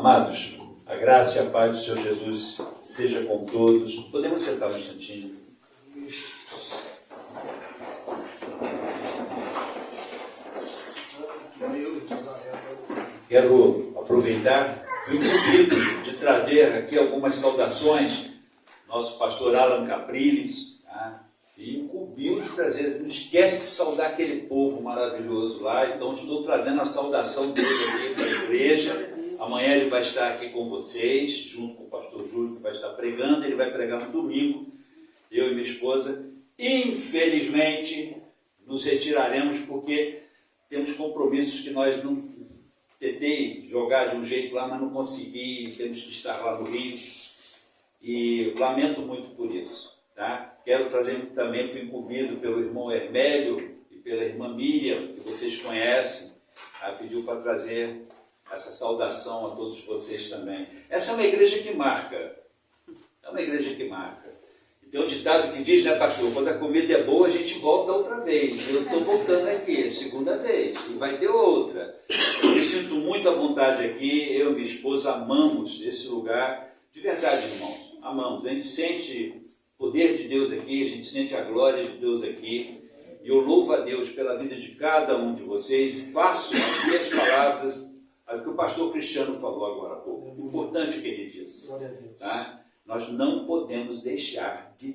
Amados, a graça e a paz do Senhor Jesus seja com todos. Podemos sentar um instantinho. Quero aproveitar o incumbido de trazer aqui algumas saudações. Nosso pastor Alan Capriles, tá? E incumbiu de trazer. Não esquece de saudar aquele povo maravilhoso lá. Então estou trazendo a saudação dele aqui para a igreja. Amanhã ele vai estar aqui com vocês, junto com o pastor Júlio, que vai estar pregando. Ele vai pregar no domingo, eu e minha esposa. Infelizmente, nos retiraremos porque temos compromissos que nós não... Tentei jogar de um jeito lá, mas não consegui. Temos que estar lá no Rio. E lamento muito por isso. Tá? Quero trazer também, fui incumbido pelo irmão Hermélio e pela irmã Miriam, que vocês conhecem. Pediu para trazer essa saudação a todos vocês também. Essa é uma igreja que marca. É uma igreja que marca. E tem um ditado que diz, né, pastor? Quando a comida é boa, a gente volta outra vez. Eu estou voltando aqui, segunda vez. E vai ter outra. Eu me sinto muito à vontade aqui. Eu e minha esposa amamos esse lugar. De verdade, irmãos. Amamos. A gente sente o poder de Deus aqui. A gente sente a glória de Deus aqui. E eu louvo a Deus pela vida de cada um de vocês. E faço as minhas palavras... O que o pastor Cristiano falou agora há pouco. Importante o que ele disse. Tá? Nós não podemos deixar de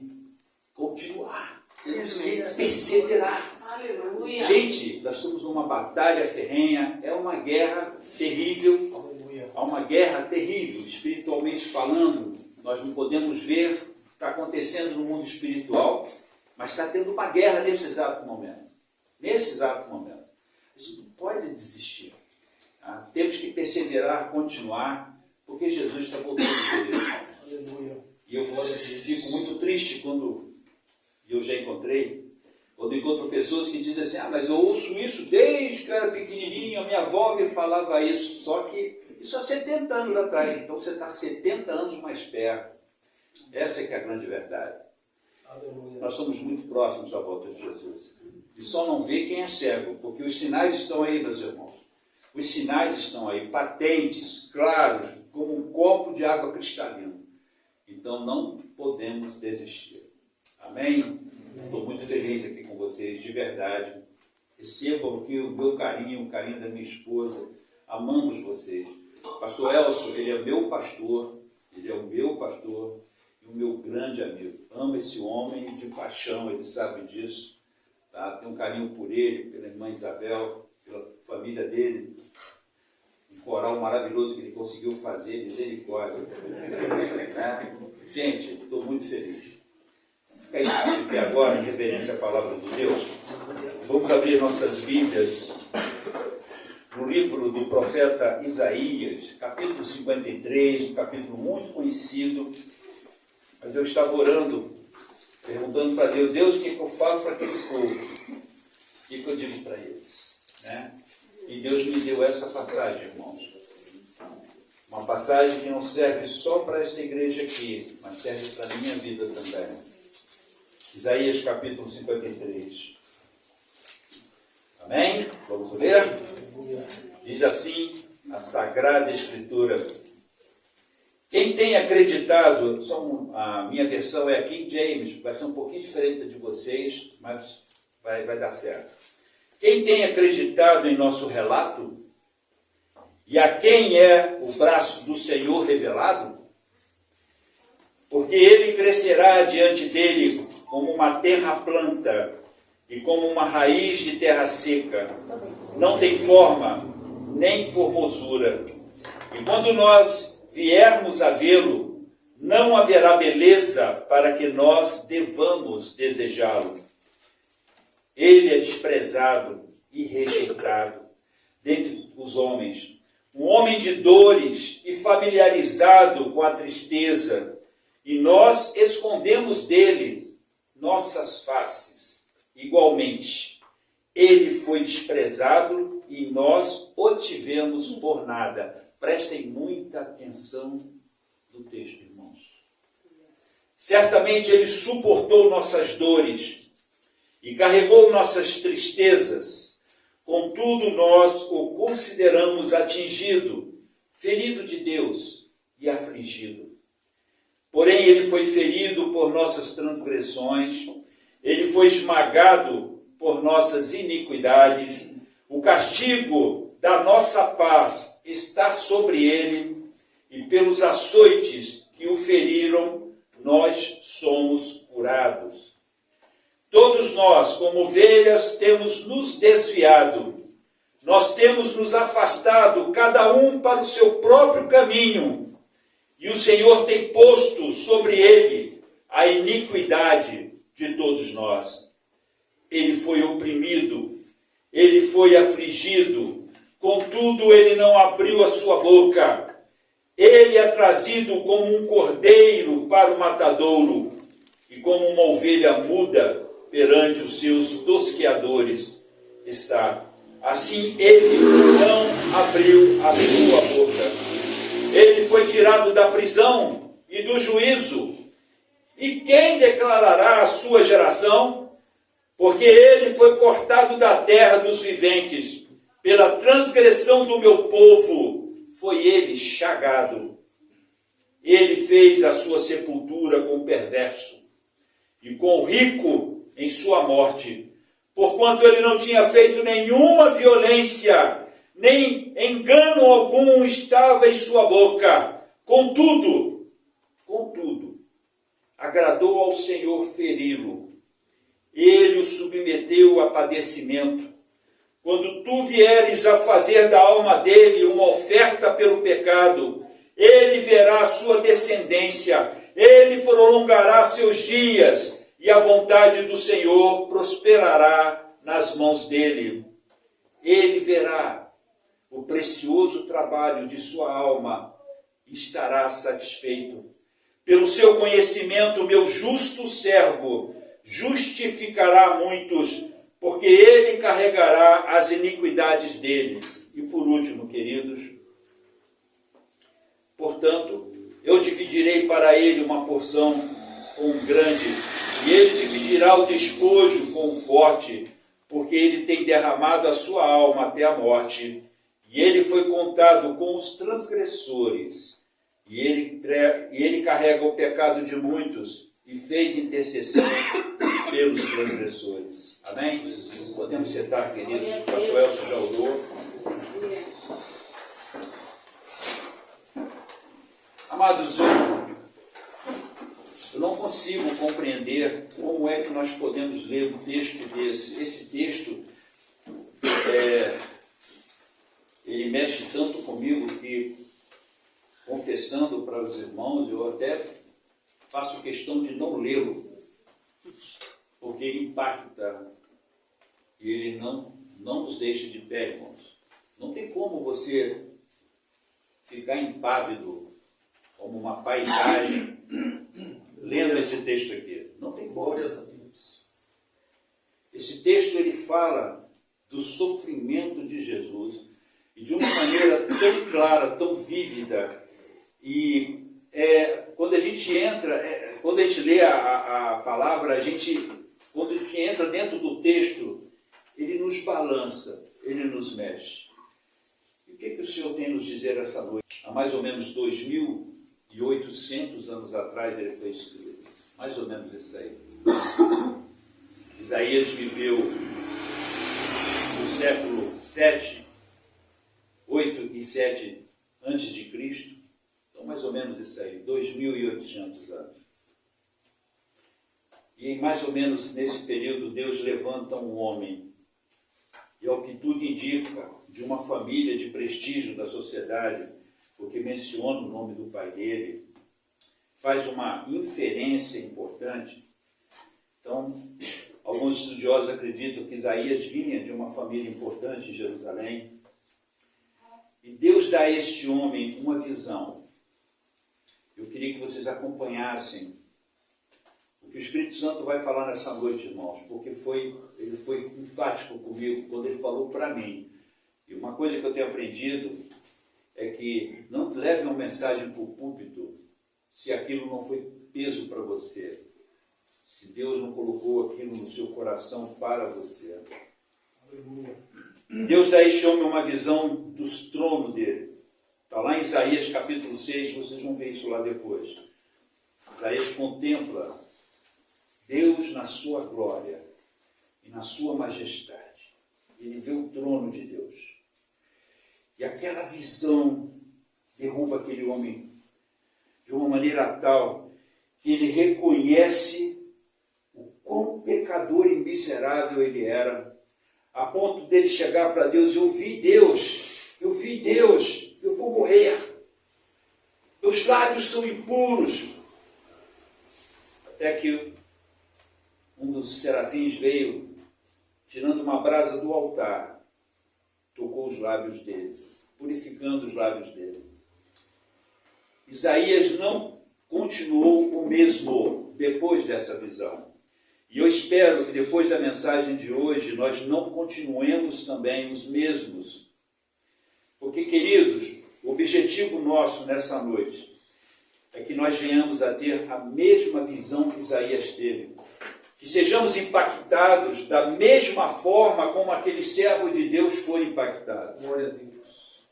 continuar. Temos que perseverar. Aleluia. Gente, nós estamos numa batalha ferrenha. É uma guerra terrível. É uma guerra terrível, espiritualmente falando. Nós não podemos ver o que está acontecendo no mundo espiritual. Mas está tendo uma guerra nesse exato momento. Nesse exato momento. A gente não pode desistir. Temos que perseverar, continuar, porque Jesus está voltando por ele. E eu fico muito triste quando eu já encontrei, quando encontro pessoas que dizem assim, mas eu ouço isso desde que eu era pequenininho, a minha avó me falava isso, só que isso há 70 anos atrás, então você está 70 anos mais perto. Essa é que é a grande verdade. Aleluia. Nós somos muito próximos da volta de Jesus. E só não vê quem é cego, porque os sinais estão aí, meus irmãos. Os sinais estão aí, patentes, claros, como um copo de água cristalina. Então não podemos desistir. Amém? Estou muito feliz aqui com vocês, de verdade. Recebam aqui o meu carinho, o carinho da minha esposa. Amamos vocês. Pastor Elcio, ele é meu pastor, ele é o meu pastor e o meu grande amigo. Amo esse homem de paixão, ele sabe disso. Tá? Tenho um carinho por ele, pela irmã Isabel, pela família dele, um coral maravilhoso que ele conseguiu fazer, misericórdia. Né? Gente, estou muito feliz. Fica aí de pé agora, em reverência à palavra de Deus. Vamos abrir nossas Bíblias no livro do profeta Isaías, capítulo 53, um capítulo muito conhecido. Mas eu estava orando, perguntando para Deus, Deus, o que eu falo para aquele povo? O que eu digo para eles? Né? E Deus me deu essa passagem, irmãos. Uma passagem que não serve só para esta igreja aqui, mas serve para a minha vida também. Isaías capítulo 53. Amém? Vamos ler? Diz assim a Sagrada Escritura. Quem tem acreditado, a minha versão é a King James, vai ser um pouquinho diferente de vocês, mas vai dar certo. Quem tem acreditado em nosso relato? E a quem é o braço do Senhor revelado? Porque ele crescerá diante dele como uma terra planta e como uma raiz de terra seca. Não tem forma, nem formosura. E quando nós viermos a vê-lo, não haverá beleza para que nós devamos desejá-lo. Ele é desprezado e rejeitado dentre os homens, um homem de dores e familiarizado com a tristeza, e nós escondemos dele nossas faces. Igualmente, ele foi desprezado e nós o tivemos por nada. Prestem muita atenção no texto, irmãos. Certamente ele suportou nossas dores e carregou nossas tristezas, contudo nós o consideramos atingido, ferido de Deus e afligido. Porém, ele foi ferido por nossas transgressões, ele foi esmagado por nossas iniquidades. O castigo da nossa paz está sobre ele, e pelos açoites que o feriram, nós somos curados. Todos nós, como ovelhas, temos nos desviado. Nós temos nos afastado, cada um para o seu próprio caminho. E o Senhor tem posto sobre ele a iniquidade de todos nós. Ele foi oprimido, ele foi afligido, contudo ele não abriu a sua boca. Ele é trazido como um cordeiro para o matadouro, e como uma ovelha muda perante os seus tosqueadores está. Assim ele não abriu a sua boca. Ele foi tirado da prisão e do juízo. E quem declarará a sua geração? Porque ele foi cortado da terra dos viventes. Pela transgressão do meu povo foi ele chagado. Ele fez a sua sepultura com o perverso e com o rico em sua morte, porquanto ele não tinha feito nenhuma violência, nem engano algum estava em sua boca. Contudo, agradou ao Senhor feri-lo. Ele o submeteu a padecimento. Quando tu vieres a fazer da alma dele uma oferta pelo pecado, ele verá a sua descendência, ele prolongará seus dias, e a vontade do Senhor prosperará nas mãos dele. Ele verá o precioso trabalho de sua alma e estará satisfeito. Pelo seu conhecimento, meu justo servo justificará muitos, porque ele carregará as iniquidades deles. E por último, queridos, portanto, eu dividirei para ele uma porção com o grande, e ele dividirá o despojo com o forte, porque ele tem derramado a sua alma até a morte, e ele foi contado com os transgressores, e ele carrega o pecado de muitos, e fez intercessão pelos transgressores. Amém? Podemos sentar, queridos. O pastor Elcio já orou. Amados, eu não consigo compreender como é que nós podemos ler um texto desse. Esse texto, ele mexe tanto comigo que, confessando para os irmãos, eu até faço questão de não lê-lo, porque ele impacta e ele não nos deixa de pé, irmãos. Não tem como você ficar impávido como uma paisagem lendo esse texto aqui. Não tem como. Glórias a Deus. Esse texto ele fala do sofrimento de Jesus e de uma maneira tão clara, tão vívida. E quando a gente entra, quando a gente lê a palavra, quando a gente entra dentro do texto, ele nos balança, ele nos mexe. E o que o Senhor tem a nos dizer essa noite? Há mais ou menos 2.800 anos atrás ele foi escrito. Mais ou menos isso aí. Isaías viveu no século 7, 8 e 7 antes de Cristo. Então, mais ou menos isso aí, 2.800 anos. E mais ou menos nesse período, Deus levanta um homem, e ao que tudo indica, de uma família de prestígio da sociedade, porque menciona o nome do pai dele, faz uma inferência importante. Então, alguns estudiosos acreditam que Isaías vinha de uma família importante em Jerusalém, e Deus dá a este homem uma visão. Eu queria que vocês acompanhassem o que o Espírito Santo vai falar nessa noite, irmãos, porque ele foi enfático comigo quando ele falou para mim. E uma coisa que eu tenho aprendido é que não leve uma mensagem para o púlpito se aquilo não foi peso para você, se Deus não colocou aquilo no seu coração para você. Aleluia. Deus dá a este homem uma visão dos tronos dele. Está lá em Isaías capítulo 6, vocês vão ver isso lá depois. Isaías contempla Deus na sua glória e na sua majestade. Ele vê o trono de Deus. E aquela visão derruba aquele homem de uma maneira tal que ele reconhece o quão pecador e miserável ele era, a ponto dele chegar para Deus: eu vi Deus, eu vou morrer, meus lábios são impuros. Até que um dos serafins veio, tirando uma brasa do altar, tocou os lábios dele, purificando os lábios dele. Isaías não continuou o mesmo depois dessa visão. E eu espero que depois da mensagem de hoje nós não continuemos também os mesmos. Porque, queridos, o objetivo nosso nessa noite é que nós venhamos a ter a mesma visão que Isaías teve. Que sejamos impactados da mesma forma como aquele servo de Deus foi impactado. Glória a Deus.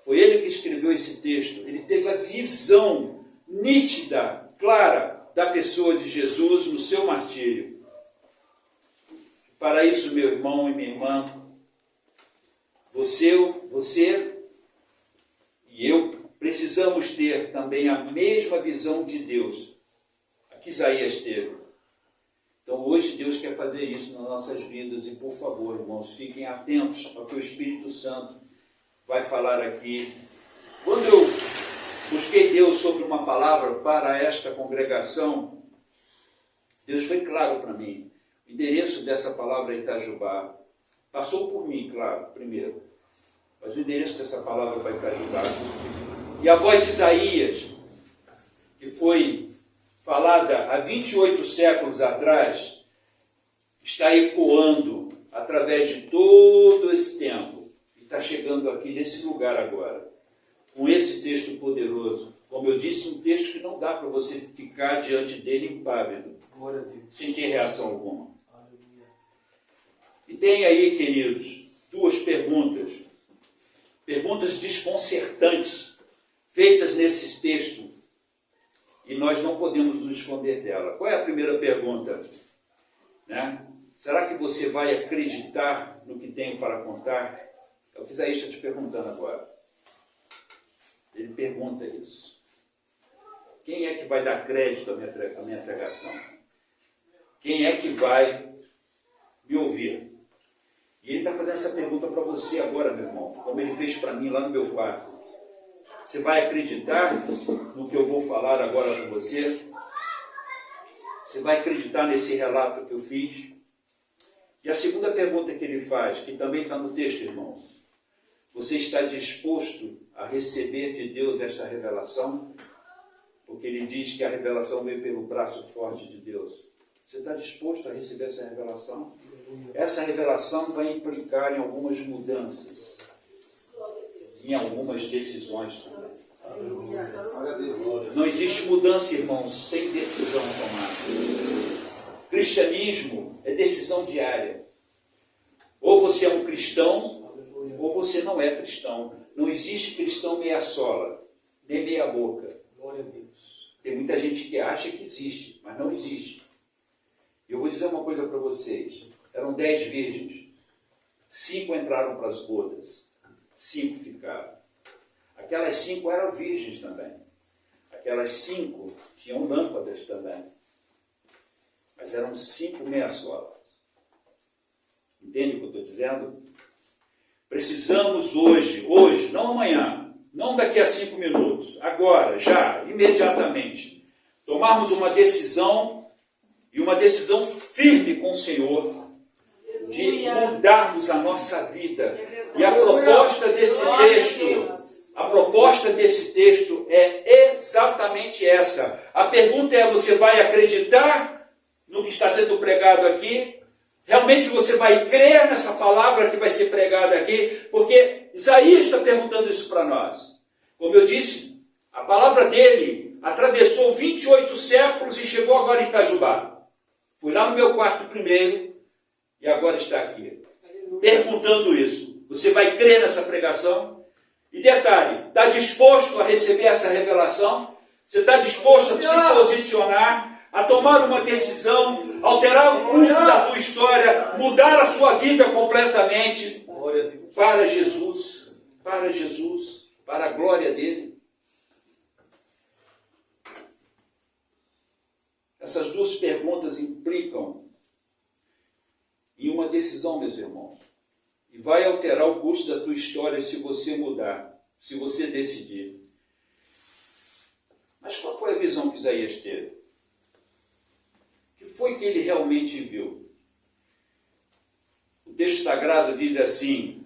Foi ele que escreveu esse texto. Ele teve a visão nítida, clara, da pessoa de Jesus no seu martírio. Para isso, meu irmão e minha irmã, você e eu precisamos ter também a mesma visão de Deus a que Isaías teve. Então hoje Deus quer fazer isso nas nossas vidas e, por favor, irmãos, fiquem atentos ao que o Espírito Santo vai falar aqui. Quando eu busquei Deus sobre uma palavra para esta congregação, Deus foi claro para mim. O endereço dessa palavra é Itajubá. Passou por mim, claro, primeiro. Mas o endereço dessa palavra vai para Itajubá. E a voz de Isaías, que foi falada há 28 séculos atrás, está ecoando através de todo esse tempo. E está chegando aqui nesse lugar agora. Com esse texto poderoso. Como eu disse, um texto que não dá para você ficar diante dele impávido. Glória a Deus. Sem ter reação alguma. Aleluia. E tem aí, queridos, duas perguntas. Perguntas desconcertantes, feitas nesse texto. E nós não podemos nos esconder dela. Qual é a primeira pergunta? Né? Será que você vai acreditar no que tenho para contar? É o que Isaías está te perguntando agora. Ele pergunta isso. Quem é que vai dar crédito à minha pregação? Quem é que vai me ouvir? E ele está fazendo essa pergunta para você agora, meu irmão, como ele fez para mim lá no meu quarto. Você vai acreditar no que eu vou falar agora com você? Você vai acreditar nesse relato que eu fiz? E a segunda pergunta que ele faz, que também está no texto, irmãos. Você está disposto a receber de Deus esta revelação? Porque ele diz que a revelação veio pelo braço forte de Deus. Você está disposto a receber essa revelação? Essa revelação vai implicar em algumas mudanças. Em algumas decisões também. Não existe mudança, irmãos, sem decisão tomada. Cristianismo é decisão diária. Ou você é um cristão, ou você não é cristão. Não existe cristão meia sola, nem meia boca. Glória a Deus. Tem muita gente que acha que existe, mas não existe. Eu vou dizer uma coisa para vocês. Eram 10 virgens. 5 entraram para as bodas. 5 ficaram. Aquelas 5 eram virgens também. Aquelas 5 tinham lâmpadas também. Mas eram 5 meia-solas. Entende o que eu estou dizendo? Precisamos hoje, não amanhã, não daqui a 5 minutos, agora, já, imediatamente, tomarmos uma decisão, e uma decisão firme com o Senhor, de mudarmos a nossa vida. E a proposta desse texto é exatamente essa. A pergunta é: você vai acreditar no que está sendo pregado aqui? Realmente você vai crer nessa palavra que vai ser pregada aqui? Porque Isaías está perguntando isso para nós. Como eu disse, a palavra dele atravessou 28 séculos e chegou agora em Itajubá. Fui lá no meu quarto primeiro e agora está aqui, perguntando isso. Você vai crer nessa pregação? E detalhe, está disposto a receber essa revelação? Você está disposto a se posicionar, a tomar uma decisão, alterar o curso da tua história, mudar a sua vida completamente para Jesus, para a glória dele? Essas duas perguntas implicam em uma decisão, meus irmãos. E vai alterar o curso da tua história se você mudar, se você decidir. Mas qual foi a visão que Isaías teve? O que foi que ele realmente viu? O texto sagrado diz assim,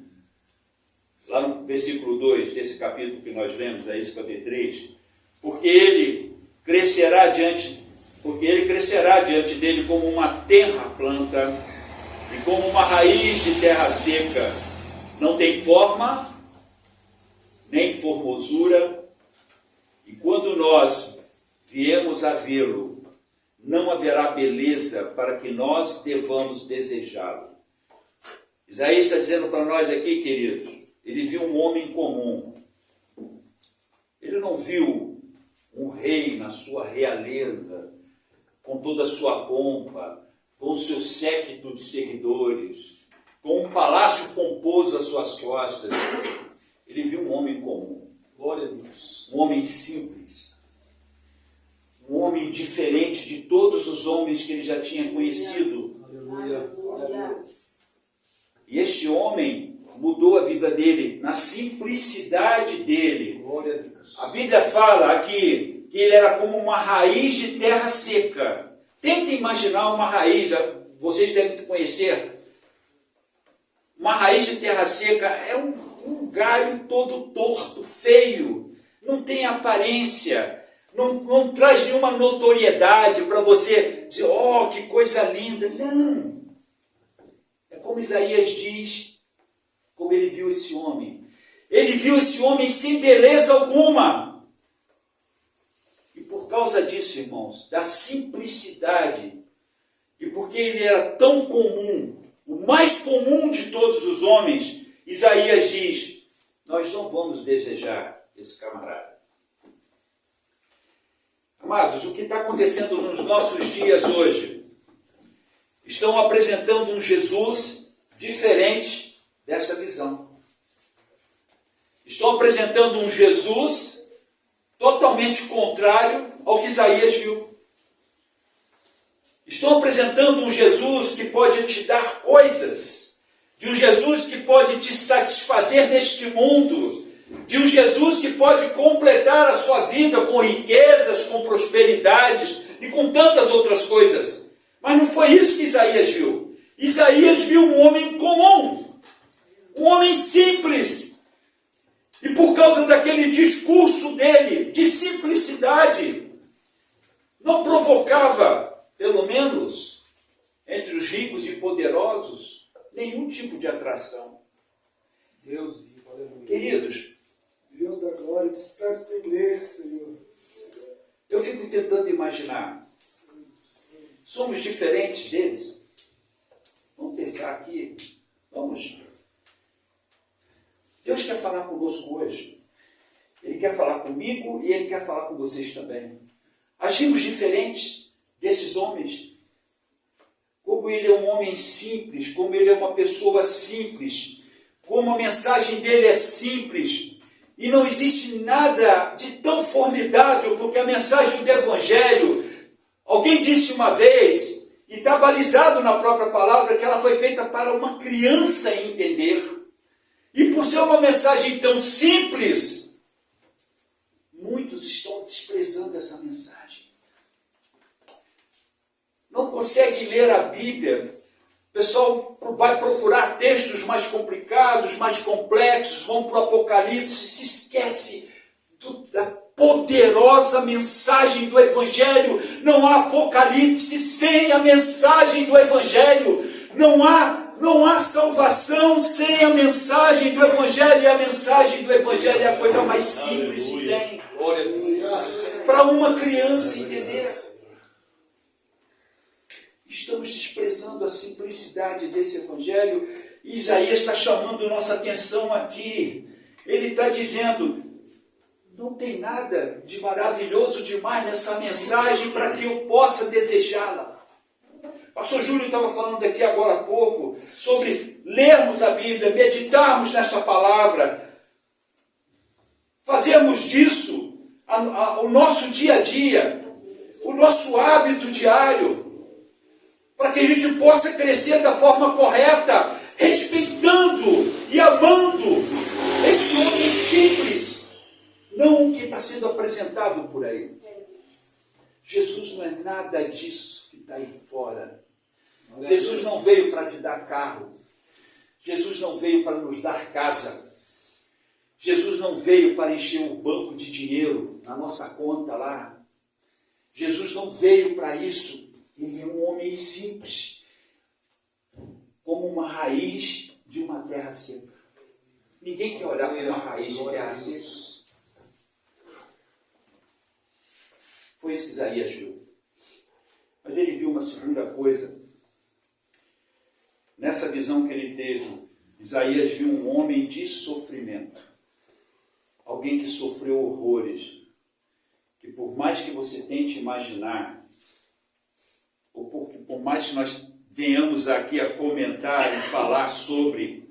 lá no versículo 2 desse capítulo que nós lemos, aí 53, porque ele crescerá diante dele como uma terra planta e como uma raiz de terra seca. Não tem forma, nem formosura, e quando nós viemos a vê-lo, não haverá beleza para que nós devamos desejá-lo. Isaías está dizendo para nós aqui, queridos, ele viu um homem comum. Ele não viu um rei na sua realeza, com toda a sua pompa, com o seu séquito de seguidores, com um palácio pomposo às suas costas. Ele viu um homem comum. Glória a Deus. Um homem simples. Um homem diferente de todos os homens que ele já tinha conhecido. Aleluia. E este homem mudou a vida dele na simplicidade dele. Glória a Deus. A Bíblia fala aqui que ele era como uma raiz de terra seca. Tente imaginar uma raiz, vocês devem conhecer. Uma raiz de terra seca é um galho todo torto, feio, não tem aparência, não traz nenhuma notoriedade para você dizer, oh, que coisa linda. Não. É como Isaías diz, como ele viu esse homem. Ele viu esse homem sem beleza alguma. E por causa disso, irmãos, da simplicidade, e porque ele era tão comum, o mais comum de todos os homens, Isaías diz, nós não vamos desejar esse camarada. Amados, o que está acontecendo nos nossos dias hoje? Estão apresentando um Jesus diferente dessa visão. Estão apresentando um Jesus totalmente contrário ao que Isaías viu. Estão apresentando um Jesus que pode te dar coisas, de um Jesus que pode te satisfazer neste mundo, de um Jesus que pode completar a sua vida com riquezas, com prosperidades e com tantas outras coisas. Mas não foi isso que Isaías viu. Isaías viu um homem comum, um homem simples. E por causa daquele discurso dele, de simplicidade, não provocava, pelo menos entre os ricos e poderosos, nenhum tipo de atração. Deus vivo, aleluia. Queridos, Deus da glória, desperta tua igreja, Senhor. eu fico tentando imaginar, somos diferentes deles? Vamos pensar aqui, vamos. Deus quer falar conosco hoje. Ele quer falar comigo e Ele quer falar com vocês também. Agimos diferentes desses homens. Como ele é um homem simples, como ele é uma pessoa simples, como a mensagem dele é simples. E não existe nada de tão formidável, porque a mensagem do Evangelho, alguém disse uma vez, e está balizado na própria palavra, que ela foi feita para uma criança entender. E por ser uma mensagem tão simples, muitos estão desprezando essa mensagem. Não conseguem ler a Bíblia. O pessoal vai procurar textos mais complicados, mais complexos, vão para o Apocalipse, se esquece da poderosa mensagem do Evangelho. Não há Apocalipse sem a mensagem do Evangelho. Não há salvação sem a mensagem do Evangelho. E a mensagem do Evangelho é a coisa mais simples que tem. Para uma criança entender. Estamos desprezando a simplicidade desse Evangelho. Isaías está chamando nossa atenção aqui. Ele está dizendo, não tem nada de maravilhoso demais nessa mensagem para que eu possa desejá-la. Pastor Júlio estava falando aqui agora há pouco sobre lermos a Bíblia, meditarmos nesta palavra, fazermos disso o nosso dia a dia, o nosso hábito diário, para que a gente possa crescer da forma correta, respeitando e amando esse homem simples, não o que está sendo apresentado por aí. Jesus não é nada disso que está aí fora. Jesus não veio para te dar carro. Jesus não veio para nos dar casa. Jesus não veio para encher o banco de dinheiro na nossa conta lá. Jesus não veio para isso. Ele é um homem simples, como uma raiz de uma terra seca. Ninguém quer olhar para uma raiz de terra seca. Foi isso que Isaías viu. Mas ele viu uma segunda coisa. Nessa visão que ele teve, Isaías viu um homem de sofrimento. Alguém que sofreu horrores. Que por mais que você tente imaginar, ou por mais que nós venhamos aqui a comentar e falar sobre,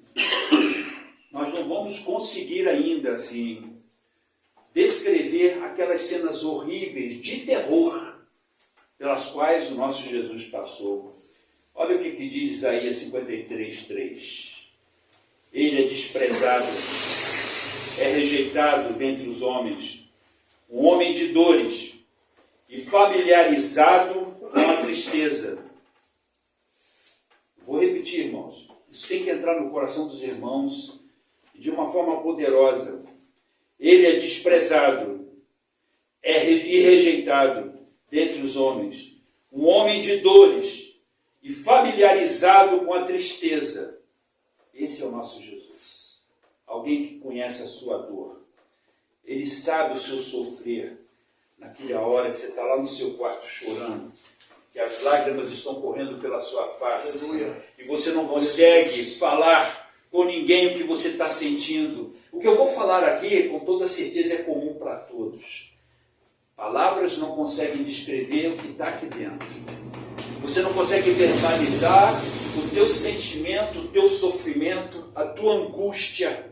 nós não vamos conseguir ainda assim descrever aquelas cenas horríveis de terror pelas quais o nosso Jesus passou. Olha o que diz Isaías 53:3. Ele é desprezado, é rejeitado dentre os homens, um homem de dores e familiarizado com a tristeza. Vou repetir, irmãos. Isso tem que entrar no coração dos irmãos de uma forma poderosa. Ele é desprezado, e rejeitado dentre os homens, um homem de dores e familiarizado com a tristeza. Esse é o nosso Jesus. Alguém que conhece a sua dor. Ele sabe o seu sofrer. Naquela hora que você está lá no seu quarto chorando, que as lágrimas estão correndo pela sua face, e você não consegue falar com ninguém o que você está sentindo. O que eu vou falar aqui, com toda certeza, é comum para todos. Palavras não conseguem descrever o que está aqui dentro. Você não consegue verbalizar o teu sentimento, o teu sofrimento, a tua angústia.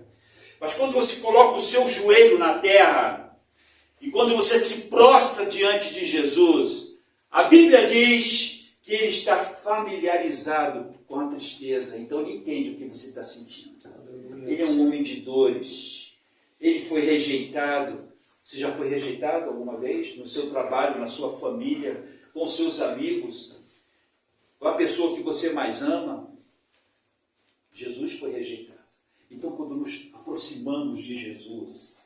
Mas quando você coloca o seu joelho na terra, e quando você se prostra diante de Jesus, a Bíblia diz que ele está familiarizado com a tristeza. Então ele entende o que você está sentindo. Ele é um homem de dores. Ele foi rejeitado. Você já foi rejeitado alguma vez? No seu trabalho, na sua família, com seus amigos, com a pessoa que você mais ama? Jesus foi rejeitado. Então quando nos aproximamos de Jesus,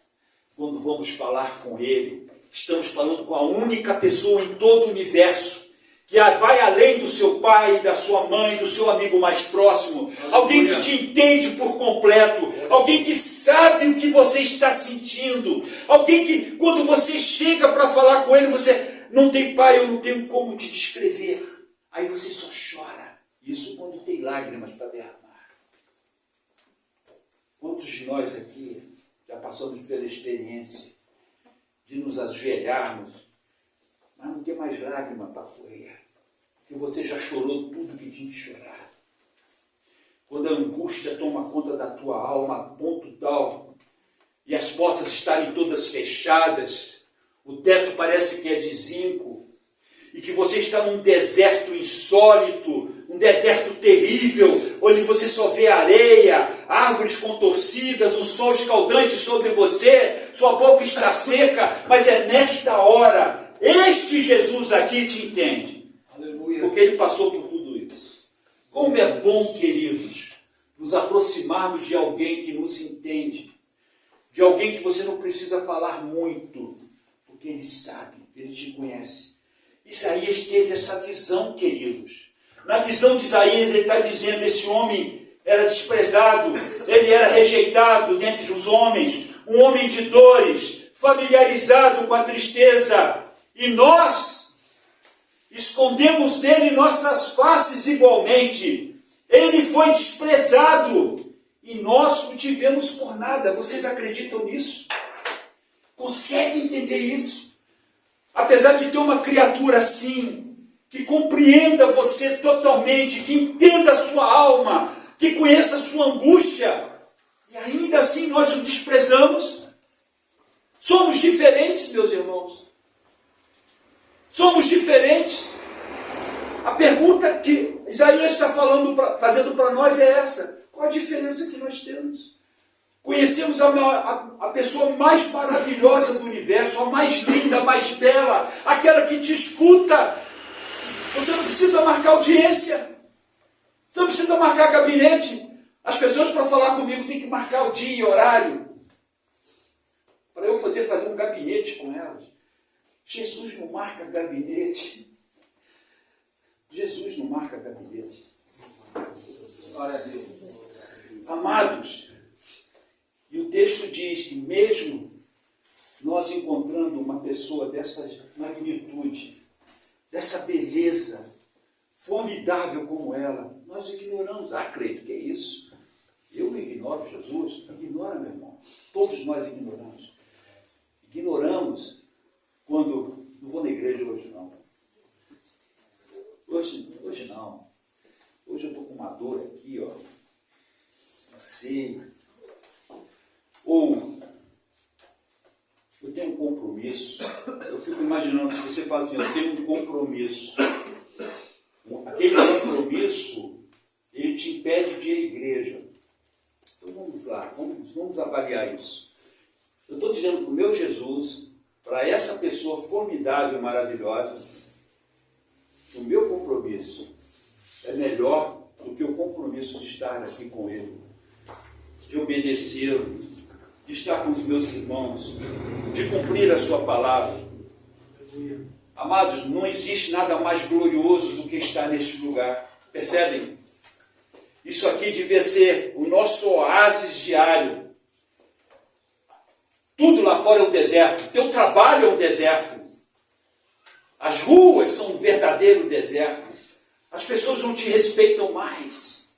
quando vamos falar com Ele, estamos falando com a única pessoa em todo o universo, que vai além do seu pai, da sua mãe, do seu amigo mais próximo, alguém que te entende por completo, alguém que sabe o que você está sentindo, alguém que quando você chega para falar com ele, você não tem pai, eu não tenho como te descrever, aí você só chora, isso quando tem lágrimas para derramar. Quantos de nós aqui já passamos pela experiência de nos ajoelharmos, mas não tem mais lágrima para correr, porque você já chorou tudo que tinha que chorar. Quando a angústia toma conta da tua alma a ponto tal, e as portas estarem todas fechadas, o teto parece que é de zinco, e que você está num deserto insólito, um deserto terrível, onde você só vê areia, árvores contorcidas, um sol escaldante sobre você, sua boca está seca, mas é nesta hora, este Jesus aqui te entende. Aleluia. Porque ele passou por tudo isso. Como é bom, queridos, nos aproximarmos de alguém que nos entende, de alguém que você não precisa falar muito, porque ele sabe, ele te conhece. Isaías teve essa visão, queridos. Na visão de Isaías, ele está dizendo, esse homem era desprezado, ele era rejeitado dentre os homens, um homem de dores, familiarizado com a tristeza, e nós escondemos dele nossas faces igualmente. Ele foi desprezado e nós o tivemos por nada. Vocês acreditam nisso? Conseguem entender isso? Apesar de ter uma criatura assim, que compreenda você totalmente, que entenda a sua alma, que conheça a sua angústia, e ainda assim nós o desprezamos. Somos diferentes, meus irmãos. Somos diferentes. A pergunta que Isaías está fazendo para nós é essa: qual a diferença que nós temos? Conhecemos a pessoa mais maravilhosa do universo, a mais linda, a mais bela, aquela que te escuta. Você não precisa marcar audiência, você não precisa marcar gabinete. As pessoas, para falar comigo, têm que marcar o dia e horário, para eu fazer um gabinete com elas. Jesus não marca gabinete. Jesus não marca gabinete. Glória a Deus. Amados, e o texto diz que mesmo nós encontrando uma pessoa dessa magnitude, dessa beleza formidável como ela, nós ignoramos. Credo, que é isso? Eu não ignoro Jesus? Ignora, meu irmão. Todos nós ignoramos. Ignoramos quando... Não vou na igreja hoje, não. Hoje não. Hoje eu estou com uma dor aqui, ó. Não sei. Ou eu tenho um compromisso. Eu fico imaginando, se você fala assim, eu tenho um compromisso. Aquele compromisso, ele te impede de ir à igreja. Então vamos lá, vamos avaliar isso. Eu estou dizendo para o meu Jesus, para essa pessoa formidável e maravilhosa, que o meu compromisso é melhor do que o compromisso de estar aqui com Ele, de obedecê-lo, de estar com os meus irmãos, de cumprir a sua palavra. Amados, não existe nada mais glorioso do que estar neste lugar. Percebem? Isso aqui devia ser o nosso oásis diário. Tudo lá fora é um deserto. Teu trabalho é um deserto. As ruas são um verdadeiro deserto. As pessoas não te respeitam mais.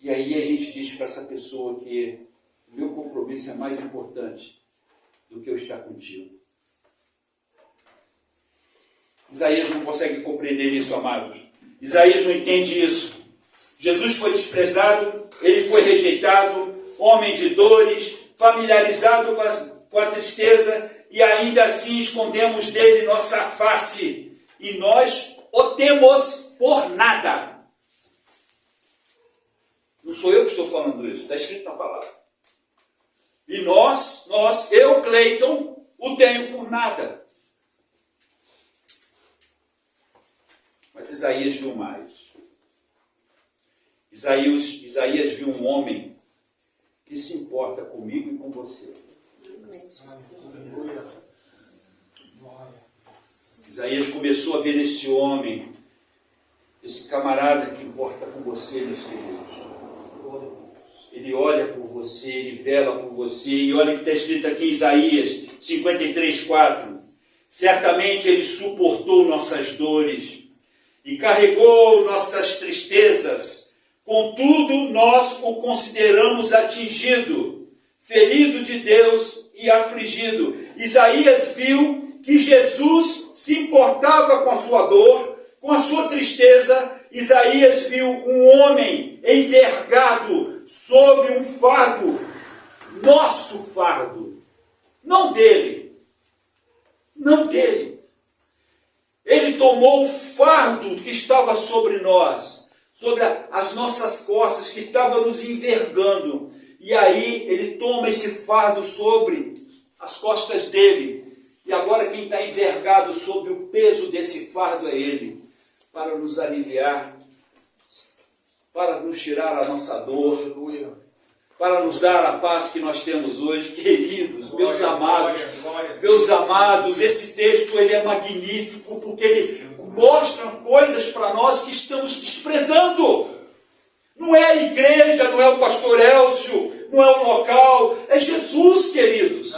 E aí a gente diz para essa pessoa que o meu compromisso é mais importante do que eu estar contigo. Isaías não consegue compreender isso, amados. Isaías não entende isso. Jesus foi desprezado, ele foi rejeitado, homem de dores, familiarizado com a tristeza, e ainda assim escondemos dele nossa face, e nós o temos por nada. Não sou eu que estou falando isso, está escrito na palavra. E eu, Cleiton, o tenho por nada. Mas Isaías viu mais. Isaías viu um homem que se importa comigo e com você. Isaías começou a ver nesse homem, esse camarada que importa com você, meus queridos. Ele olha por você, ele vela por você, e olha o que está escrito aqui em Isaías 53:4. Certamente ele suportou nossas dores e carregou nossas tristezas, contudo nós o consideramos atingido, ferido de Deus e afligido. Isaías viu que Jesus se importava com a sua dor, com a sua tristeza. Isaías viu um homem envergado sob um fardo, nosso fardo, não dele. Ele tomou o fardo que estava sobre nós, sobre as nossas costas, que estava nos envergando. E aí ele toma esse fardo sobre as costas dele. E agora quem está envergado sobre o peso desse fardo é ele, para nos aliviar, para nos tirar a nossa dor, para nos dar a paz que nós temos hoje. Queridos, meus amados, esse texto ele é magnífico, porque ele mostra coisas para nós que estamos desprezando. Não é a igreja, não é o pastor Elcio, não é o local, é Jesus, queridos.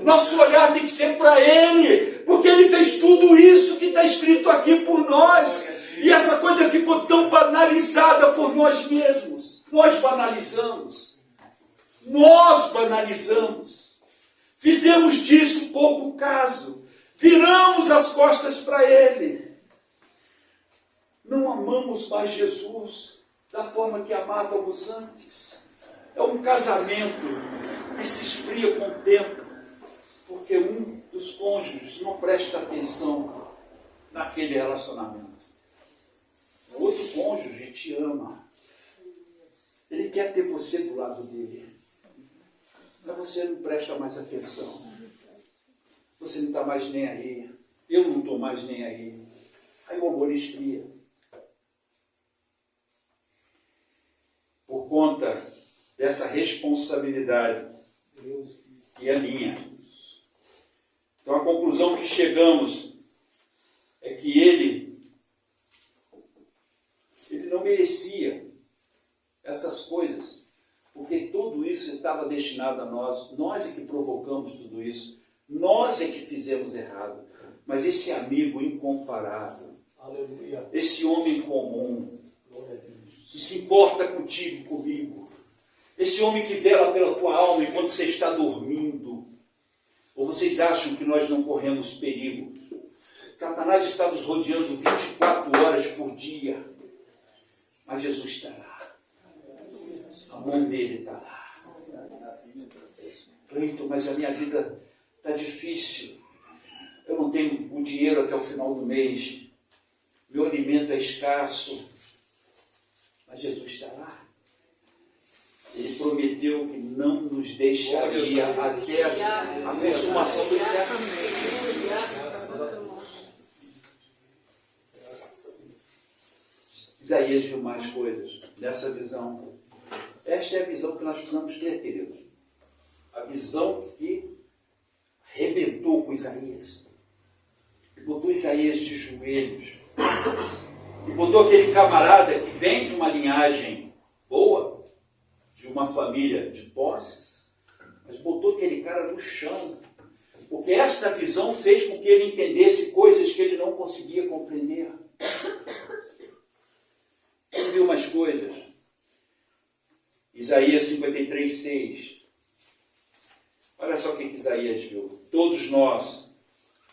Nosso olhar tem que ser para Ele, porque Ele fez tudo isso que está escrito aqui por nós. E essa coisa ficou tão banalizada por nós mesmos. Nós banalizamos. Nós banalizamos. Fizemos disso pouco caso. Viramos as costas para Ele. Não amamos mais Jesus da forma que amávamos antes. É um casamento que se esfria com o tempo, porque um dos cônjuges não presta atenção naquele relacionamento. O outro cônjuge te ama. Ele quer ter você do lado dele. Mas você não presta mais atenção. Você não está mais nem aí. Eu não estou mais nem aí. Aí o amor esfria. Por conta dessa responsabilidade que é minha. Então a conclusão que chegamos é que ele não merecia essas coisas, porque tudo isso estava destinado a nós. Nós é que provocamos tudo isso. Nós é que fizemos errado. Mas esse amigo incomparável, Aleluia. esse homem comum, Glória a Deus. que se importa contigo, comigo, esse homem que vela pela tua alma enquanto você está dormindo, ou vocês acham que nós não corremos perigo? Satanás está nos rodeando 24 horas por dia, mas Jesus está lá, a mão dele está lá. Cleiton, mas a minha vida está difícil, eu não tenho o dinheiro até o final do mês, meu alimento é escasso, mas Jesus está lá. Ele prometeu que não nos deixaria até a consumação do século. Isaías viu mais coisas nessa visão. Esta é a visão que nós precisamos ter, queridos. A visão que arrebentou com Isaías. Que botou Isaías de joelhos. Que botou aquele camarada que vem de uma linhagem boa, de uma família de posses, mas botou aquele cara no chão, porque esta visão fez com que ele entendesse coisas que ele não conseguia compreender. Ele viu umas coisas. Isaías 53:6. Olha só o que Isaías viu. Todos nós,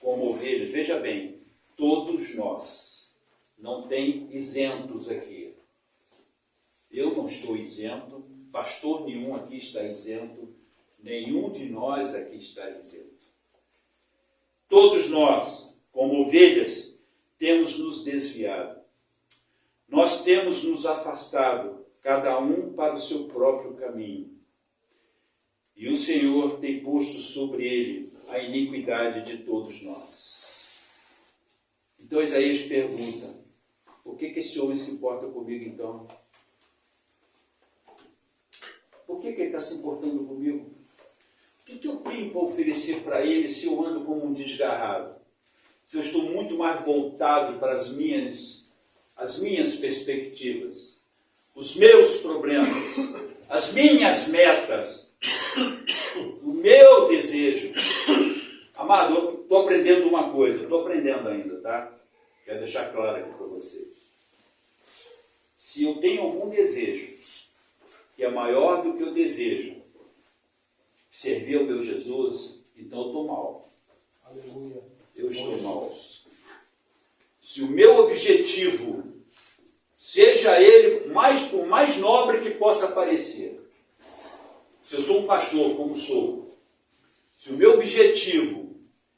como ovelhas, veja bem, todos nós, não tem isentos aqui. Eu não estou isento, pastor nenhum aqui está isento, nenhum de nós aqui está isento. Todos nós, como ovelhas, temos nos desviado. Nós temos nos afastado, cada um para o seu próprio caminho. E o Senhor tem posto sobre ele a iniquidade de todos nós. Então Isaías pergunta, por que esse homem se importa comigo então? Por que ele está se importando comigo? O que eu tenho para oferecer para ele se eu ando como um desgarrado? Se eu estou muito mais voltado para as minhas perspectivas, os meus problemas, as minhas metas, o meu desejo. Amado, eu estou aprendendo uma coisa, estou aprendendo ainda, tá? Quero deixar claro aqui para vocês. Se eu tenho algum desejo que é maior do que o desejo servir ao meu Jesus, então eu estou mal. Aleluia. Eu estou mal. Se o meu objetivo, seja ele por mais nobre que possa parecer, se eu sou um pastor, como sou, se o meu objetivo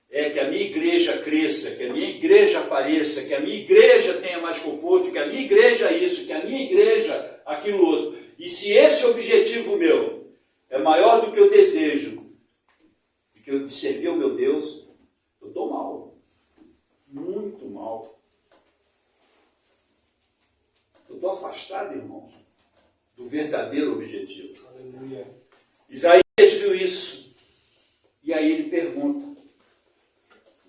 é que a minha igreja cresça, que a minha igreja apareça, que a minha igreja tenha mais conforto, que a minha igreja isso, que a minha igreja aquilo outro, e se esse objetivo meu é maior do que o desejo de servir ao meu Deus, eu estou mal, muito mal. Eu estou afastado, irmãos, do verdadeiro objetivo. Aleluia. Isaías viu isso, e aí ele pergunta,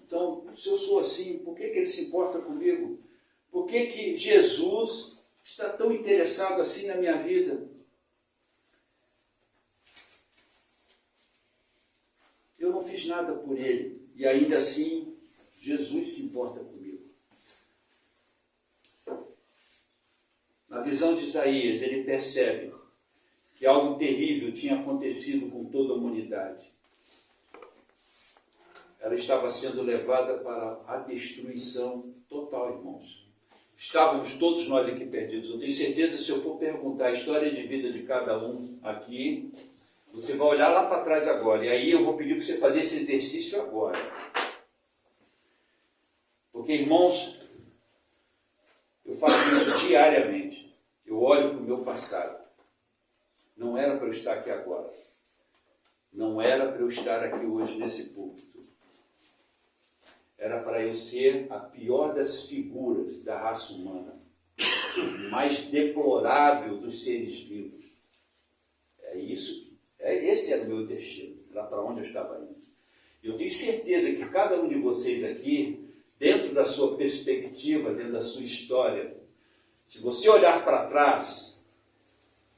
então, se eu sou assim, por que ele se importa comigo? Por que Jesus está tão interessado assim na minha vida? Eu não fiz nada por ele, e ainda assim, Jesus se importa comigo. Na visão de Isaías, ele percebe que algo terrível tinha acontecido com toda a humanidade. Ela estava sendo levada para a destruição total, irmãos. Estávamos todos nós aqui perdidos. Eu tenho certeza, se eu for perguntar a história de vida de cada um aqui, você vai olhar lá para trás agora. E aí eu vou pedir para você fazer esse exercício agora. Porque, irmãos, eu faço isso diariamente. Eu olho para o meu passado. Não era para eu estar aqui agora. Não era para eu estar aqui hoje nesse púlpito. Era para eu ser a pior das figuras da raça humana. O mais deplorável dos seres vivos. É isso. Esse era o meu destino. Era para onde eu estava indo. Eu tenho certeza que cada um de vocês aqui, dentro da sua perspectiva, dentro da sua história, se você olhar para trás,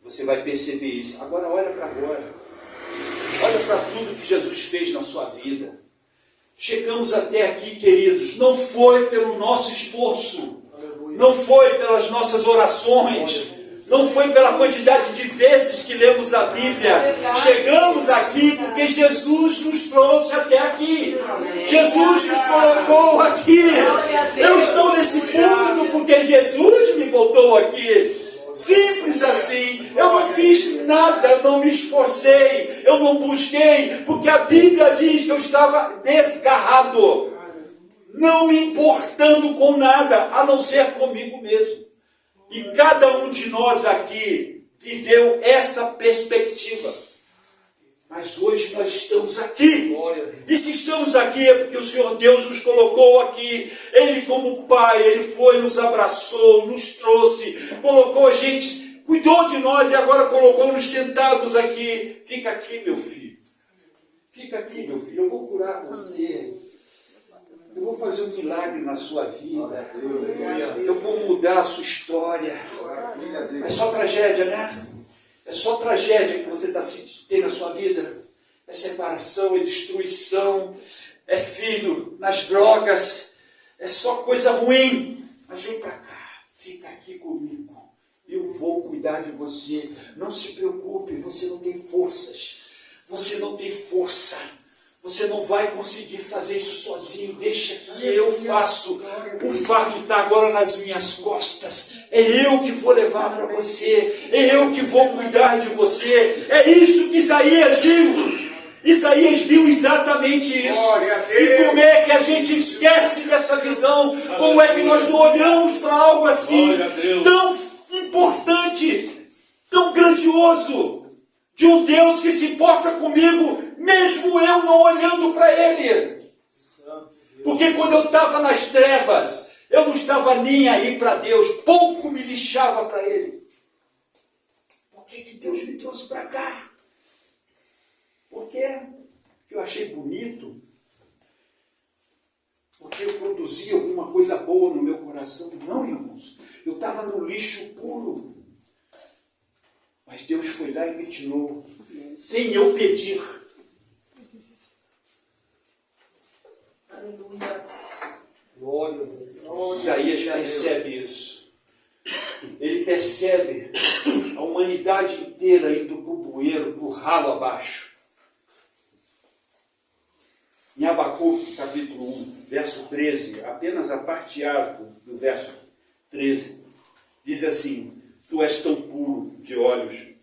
você vai perceber isso. Agora olha para agora. Olha para tudo que Jesus fez na sua vida. Chegamos até aqui, queridos, não foi pelo nosso esforço, não foi pelas nossas orações, não foi pela quantidade de vezes que lemos a Bíblia. Chegamos aqui porque Jesus nos trouxe até aqui. Jesus nos colocou aqui. Eu estou nesse mundo porque Jesus me botou aqui. Simples assim. Eu não fiz nada, eu não me esforcei, eu não busquei, porque a Bíblia diz que eu estava desgarrado, não me importando com nada, a não ser comigo mesmo. E cada um de nós aqui viveu essa perspectiva. Mas hoje nós estamos aqui. E se estamos aqui é porque o Senhor Deus nos colocou aqui. Ele como Pai, Ele foi, nos abraçou, nos trouxe, colocou a gente, cuidou de nós e agora colocou-nos sentados aqui. Fica aqui, meu filho. Fica aqui, meu filho. Eu vou curar você. Eu vou fazer um milagre na sua vida. Eu vou mudar a sua história. É só tragédia, né? É só tragédia que você está tendo na sua vida. É separação, é destruição, é filho nas drogas. É só coisa ruim. Mas vem para cá, fica aqui comigo. Eu vou cuidar de você. Não se preocupe, você não tem forças. Você não tem força. Você não vai conseguir fazer isso sozinho. Deixa que eu faço. O fardo está agora nas minhas costas. É eu que vou levar para você. É eu que vou cuidar de você. É isso que Isaías viu. Isaías viu exatamente isso. E como é que a gente esquece dessa visão? Como é que nós não olhamos para algo assim tão importante, tão grandioso, de um Deus que se importa comigo, mesmo eu não olhando para Ele? Porque quando eu estava nas trevas, eu não estava nem aí para Deus, pouco me lixava para Ele. Por que Deus me trouxe para cá? Por quê? Porque eu achei bonito? Porque eu produzi alguma coisa boa no meu coração? Não, irmãos. Eu estava no lixo puro. Mas Deus foi lá e me tirou, sem eu pedir. Aleluia. Glória a Deus. Isaías percebe isso. Ele percebe a humanidade inteira indo para o bueiro, para o ralo abaixo. Em Abacuque, capítulo 1, verso 13, apenas a parte A do verso 13, diz assim: Tu és tão puro de olhos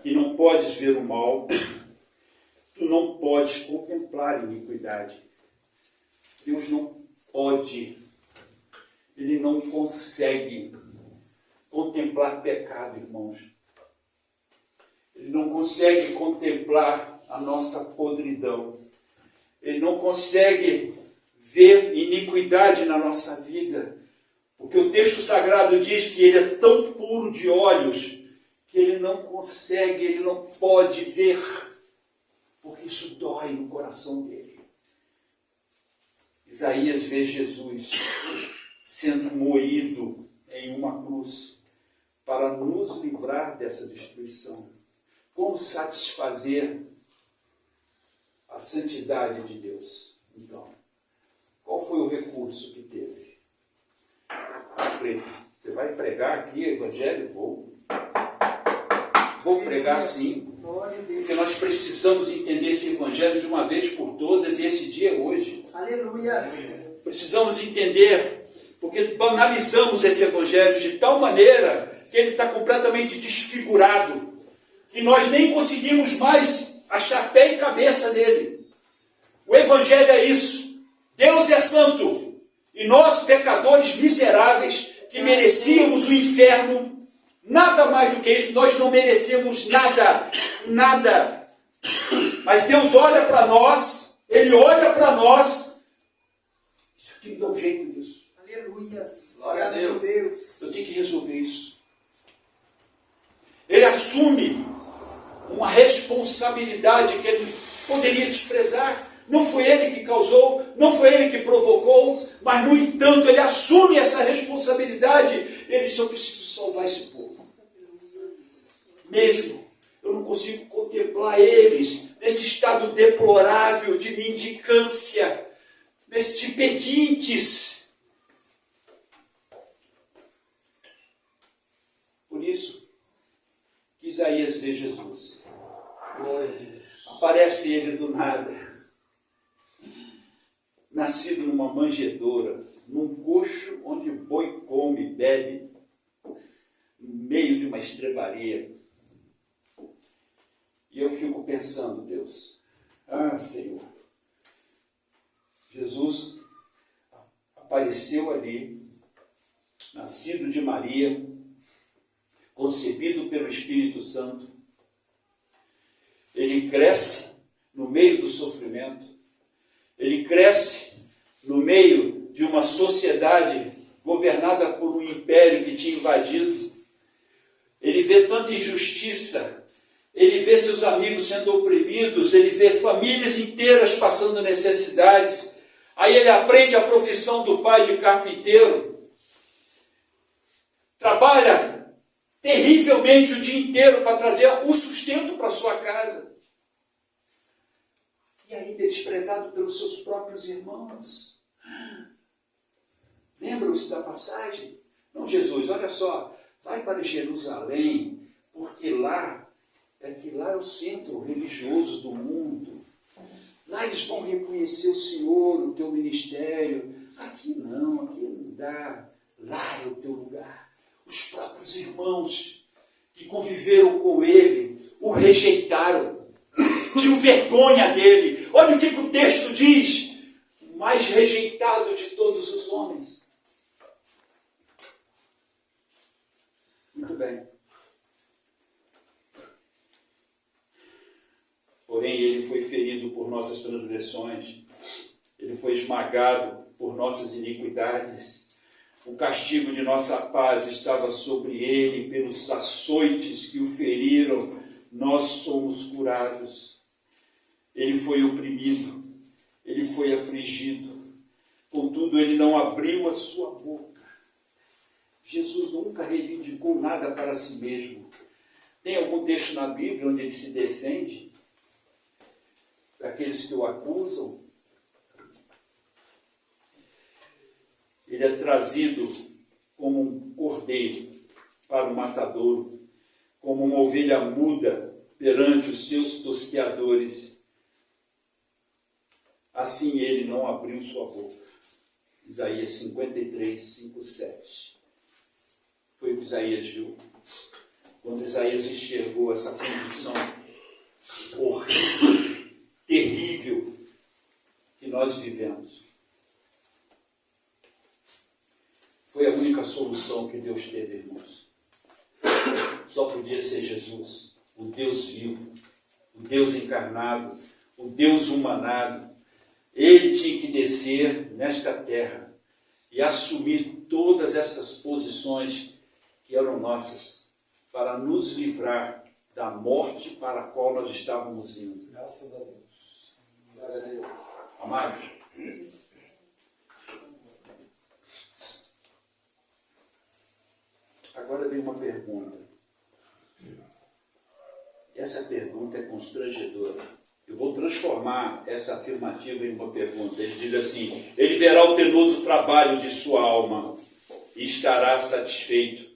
e não podes ver o mal, tu não podes contemplar iniquidade. Deus não pode, Ele não consegue contemplar pecado, irmãos. Ele não consegue contemplar a nossa podridão. Ele não consegue ver iniquidade na nossa vida. Porque o texto sagrado diz que Ele é tão puro de olhos que Ele não consegue, Ele não pode ver. Porque isso dói no coração dele. Isaías vê Jesus sendo moído em uma cruz para nos livrar dessa destruição. Como satisfazer a santidade de Deus? Então, qual foi o recurso que teve? A cruz. Você vai pregar aqui, evangelho? Vou pregar sim. Glória a Deus. Porque nós precisamos entender esse evangelho de uma vez por todas, e esse dia é hoje. Aleluia. Precisamos entender, porque banalizamos esse evangelho de tal maneira que ele está completamente desfigurado, que nós nem conseguimos mais achar pé e cabeça nele. O evangelho é isso. Deus é santo, e nós, pecadores miseráveis, que merecíamos o inferno, nada mais do que isso, nós não merecemos nada, nada. Mas Deus olha para nós, Ele olha para nós, eu tenho que dar um jeito nisso. Aleluia. Glória a Deus. Eu tenho que resolver isso. Ele assume uma responsabilidade que ele poderia desprezar. Não foi ele que causou, não foi ele que provocou, mas no entanto ele assume essa responsabilidade. Ele disse: eu preciso salvar esse povo. Mesmo eu não consigo contemplar eles nesse estado deplorável de mendicância, de pedintes. Por isso que Isaías vê Jesus. Aparece ele do nada, nascido numa manjedoura, num coxo onde o boi come e bebe, no meio de uma estrebaria. E eu fico pensando, Deus, Senhor, Jesus apareceu ali, nascido de Maria, concebido pelo Espírito Santo. Ele cresce no meio do sofrimento, ele cresce no meio de uma sociedade governada por um império que tinha invadido. Ele vê tanta injustiça, ele vê seus amigos sendo oprimidos, ele vê famílias inteiras passando necessidades. Aí ele aprende a profissão do pai de carpinteiro, trabalha terrivelmente o dia inteiro para trazer o sustento para sua casa. E ainda é desprezado pelos seus próprios irmãos. Lembram-se da passagem? Não, Jesus, olha só, vai para Jerusalém, porque lá é o centro religioso do mundo. Lá eles vão reconhecer o Senhor, o teu ministério. Aqui não dá. Lá é o teu lugar. Os próprios irmãos que conviveram com ele o rejeitaram, tinham vergonha dele. Olha o que o texto diz: o mais rejeitado de todos os homens. Muito bem. Porém, ele foi ferido por nossas transgressões, ele foi esmagado por nossas iniquidades. O castigo de nossa paz estava sobre ele, pelos açoites que o feriram, nós somos curados. Ele foi oprimido, ele foi afligido, contudo ele não abriu a sua boca. Jesus nunca reivindicou nada para si mesmo. Tem algum texto na Bíblia onde ele se defende daqueles que o acusam? Ele é trazido como um cordeiro para o matadouro, como uma ovelha muda perante os seus tosqueadores. Assim ele não abriu sua boca. Isaías 53, 5, 7. Foi o que Isaías viu. Quando Isaías enxergou essa condição horrível, terrível que nós vivemos. Foi a única solução que Deus teve, irmãos. Só podia ser Jesus, o Deus vivo, o Deus encarnado, o Deus humanado. Ele tinha que descer nesta terra e assumir todas estas posições que eram nossas, para nos livrar da morte para a qual nós estávamos indo. Graças a Deus. Glória a Deus. Amados, agora vem uma pergunta. Essa pergunta é constrangedora. Eu vou transformar essa afirmativa em uma pergunta. Ele diz assim: ele verá o penoso trabalho de sua alma. e estará satisfeito.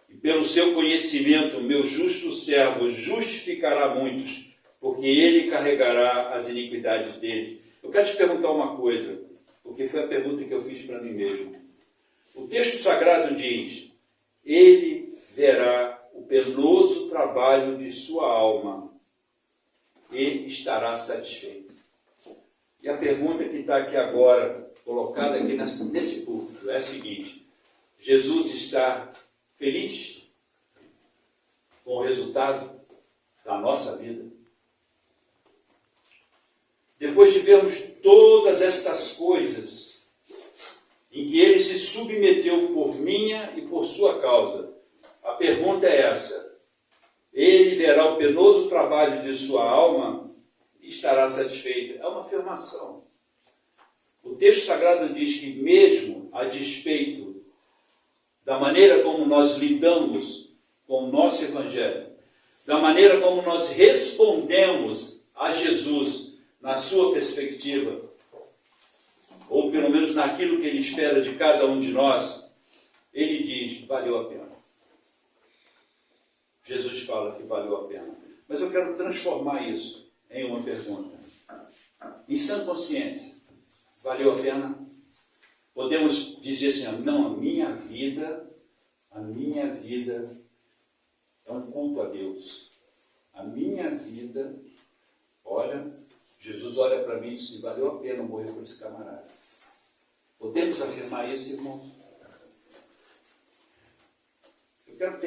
E pelo seu conhecimento, meu justo servo justificará muitos, porque ele carregará as iniquidades deles. Eu quero te perguntar uma coisa, porque foi a pergunta que eu fiz para mim mesmo. O texto sagrado diz: ele verá o penoso trabalho de sua alma e estará satisfeito. E a pergunta que está aqui agora, colocada aqui nesse púlpito, é a seguinte: Jesus está feliz com o resultado da nossa vida? Depois de vermos todas estas coisas em que ele se submeteu por minha e por sua causa, a pergunta é essa: ele verá o penoso trabalho de sua alma e estará satisfeito? É uma afirmação. O texto sagrado diz que, mesmo a despeito da maneira como nós lidamos com o nosso Evangelho, da maneira como nós respondemos a Jesus na sua perspectiva, ou pelo menos naquilo que ele espera de cada um de nós, ele diz: valeu a pena. Jesus fala que valeu a pena. Mas eu quero transformar isso em uma pergunta. Em sã consciência, valeu a pena? Podemos dizer assim: não, a minha vida é um culto a Deus. A minha vida, olha, Jesus olha para mim e diz: valeu a pena morrer por esse camarada. Podemos afirmar isso, irmãos? Eu quero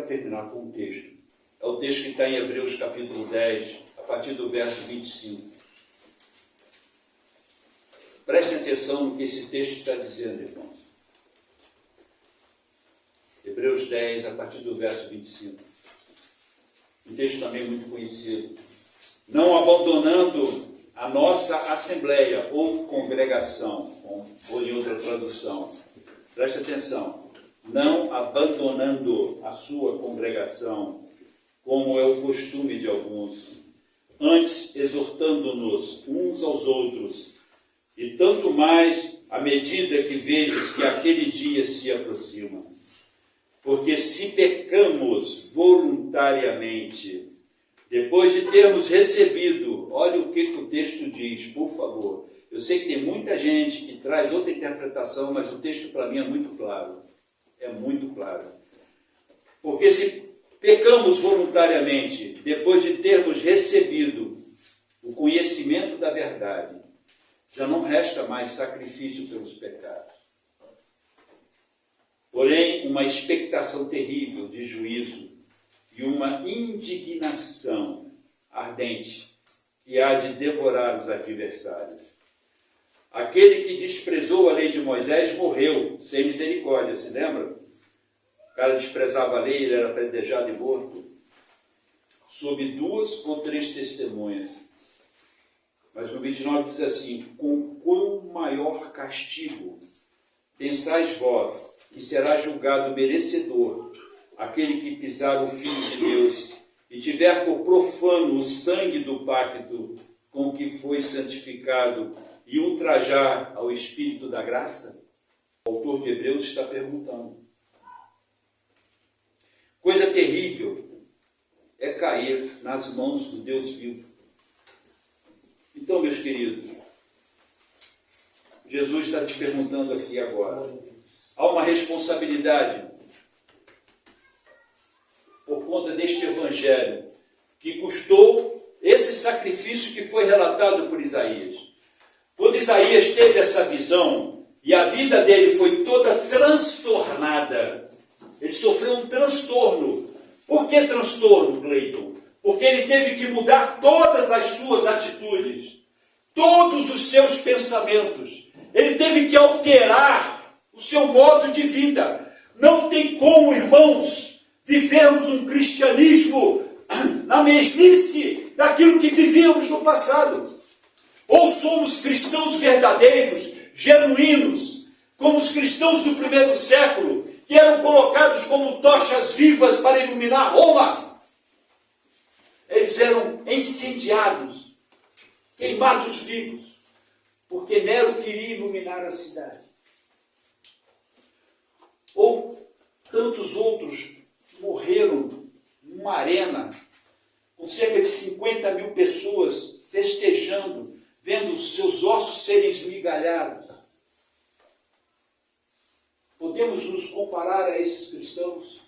terminar com um texto. É o texto que está em Hebreus capítulo 10, a partir do verso 25. Prestem atenção no que esse texto está dizendo, irmãos. Hebreus 10, a partir do verso 25. Um texto também muito conhecido. Não abandonando a nossa assembleia ou congregação, ou em outra tradução. Preste atenção. Não abandonando a sua congregação, como é o costume de alguns, antes exortando-nos uns aos outros, e tanto mais à medida que vejas que aquele dia se aproxima. Porque se pecamos voluntariamente, depois de termos recebido, olha o que o texto diz, por favor. Eu sei que tem muita gente que traz outra interpretação, mas o texto para mim é muito claro. É muito claro. Porque se pecamos voluntariamente, depois de termos recebido o conhecimento da verdade, já não resta mais sacrifício pelos pecados. Porém, uma expectação terrível de juízo e uma indignação ardente que há de devorar os adversários. Aquele que desprezou a lei de Moisés morreu sem misericórdia, se lembra? O cara desprezava a lei, ele era apedrejado e morto, sob 2 ou 3 testemunhas. Mas no 29 diz assim: com quão maior castigo pensais vós que será julgado merecedor aquele que pisar o Filho de Deus e tiver por profano o sangue do pacto com que foi santificado e ultrajar ao Espírito da graça? O autor de Hebreus está perguntando. Coisa terrível é cair nas mãos do Deus vivo. Então, meus queridos, Jesus está te perguntando aqui agora. Há uma responsabilidade por conta deste evangelho que custou esse sacrifício que foi relatado por Isaías. Quando Isaías teve essa visão e a vida dele foi toda transtornada, ele sofreu um transtorno. Por que transtorno, Cleiton? Porque ele teve que mudar todas as suas atitudes, todos os seus pensamentos. Ele teve que alterar o seu modo de vida. Não tem como, irmãos, vivermos um cristianismo na mesmice daquilo que vivíamos no passado. Ou somos cristãos verdadeiros, genuínos, como os cristãos do primeiro século, que eram colocados como tochas vivas para iluminar Roma. Eles eram incendiados, queimados vivos, porque Nero queria iluminar a cidade. Ou tantos outros morreram numa arena, com cerca de 50 mil pessoas festejando, vendo os seus ossos serem esmigalhados. Podemos nos comparar a esses cristãos?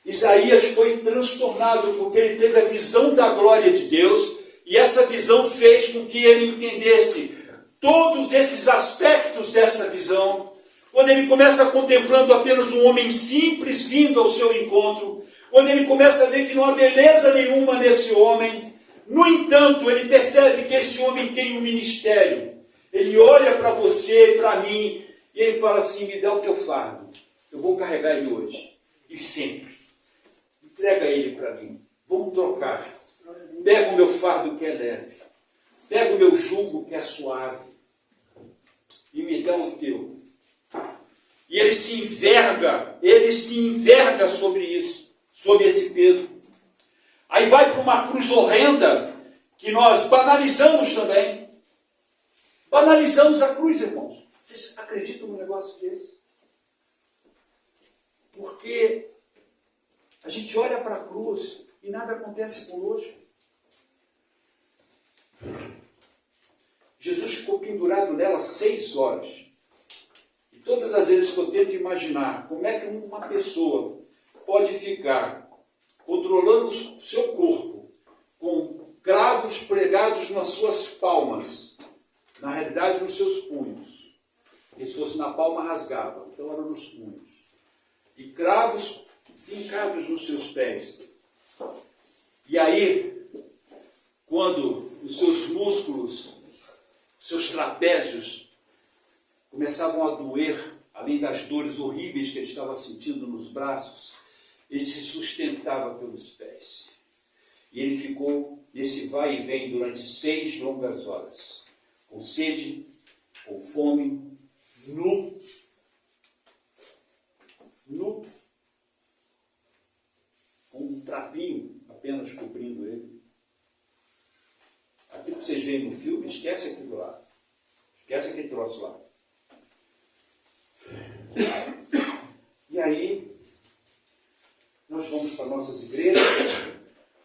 Isaías foi transtornado porque ele teve a visão da glória de Deus, e essa visão fez com que ele entendesse todos esses aspectos dessa visão. Quando ele começa contemplando apenas um homem simples vindo ao seu encontro, quando ele começa a ver que não há beleza nenhuma nesse homem, no entanto, ele percebe que esse homem tem um ministério. Ele olha para você e para mim, e ele fala assim: me dá o teu fardo, eu vou carregar ele hoje, e sempre. Entrega ele para mim, vamos trocar. Pega o meu fardo que é leve, pega o meu jugo que é suave, e me dá o teu. E ele se enverga sobre isso, sobre esse peso. Aí vai para uma cruz horrenda, que nós banalizamos também. Banalizamos a cruz, irmãos. Vocês acreditam num negócio desse? Porque a gente olha para a cruz e nada acontece conosco. Jesus ficou pendurado nela 6 horas. E todas as vezes que eu tento imaginar como é que uma pessoa pode ficar controlando o seu corpo com cravos pregados nas suas palmas, na realidade nos seus punhos, porque se fosse na palma rasgava, então era nos punhos, e cravos fincados nos seus pés. E aí, quando os seus músculos, seus trapézios começavam a doer, além das dores horríveis que ele estava sentindo nos braços, ele se sustentava pelos pés. E ele ficou nesse vai e vem durante 6 longas horas, com sede, com fome, nu, com um trapinho apenas cobrindo ele. Aquilo que vocês veem no filme, esquece aquilo lá. Esquece aquele troço lá. E aí, nós vamos para nossas igrejas,